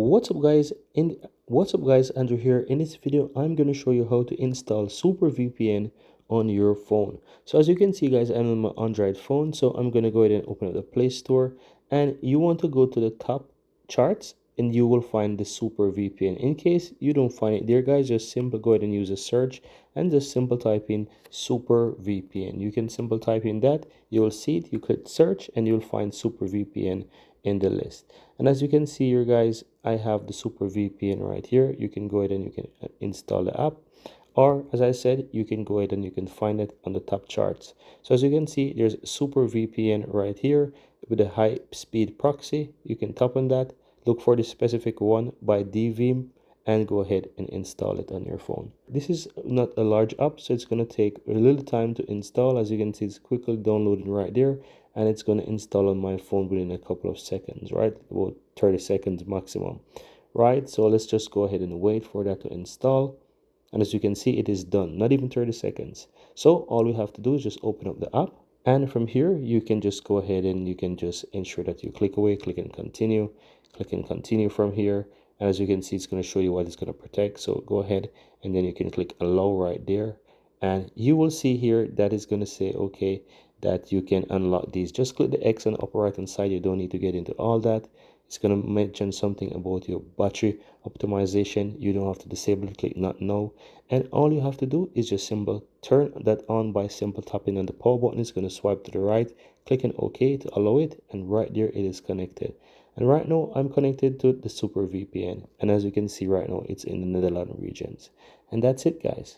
What's up guys, Andrew here. In this video I'm going to show you how to install Super VPN on your phone. So as you can see guys, I'm on my Android phone, so I'm going to go ahead and open up the Play Store, and you want to go to the top charts and you will find the Super VPN. In case you don't find it there guys, just simply go ahead and use a search and just simple type in Super VPN. You can simple type in that, you will see it, you click search and you'll find Super VPN in the list. And as you can see here guys, I have the Super VPN right here. You can go ahead and you can install the app, or as I said, you can go ahead and you can find it on the top charts. So as you can see, there's Super VPN right here with a high speed proxy. You can tap on that, look for the specific one by DVM, and go ahead and install it on your phone. This is not a large app, so it's going to take a little time to install. As you can see, it's quickly downloading right there, and it's going to install on my phone within a couple of seconds, right? About 30 seconds maximum, right? So let's just go ahead and wait for that to install. And as you can see, it is done, not even 30 seconds. So all we have to do is just open up the app, and from here you can just go ahead and you can just ensure that you click away, click and continue from here. And as you can see, it's going to show you what it's going to protect. So go ahead and then you can click allow right there, and you will see here that it's going to say okay, that you can unlock these. Just click the X on the upper right hand side. You don't need to get into all that. It's going to mention something about your battery optimization. You don't have to disable it, click not now, and all you have to do is just simple turn that on by simple tapping on the power button. It's going to swipe to the right, clicking OK to allow it, and right there it is connected. And right now I'm connected to the Super VPN, and as you can see right now, it's in the Netherlands regions. And that's it guys.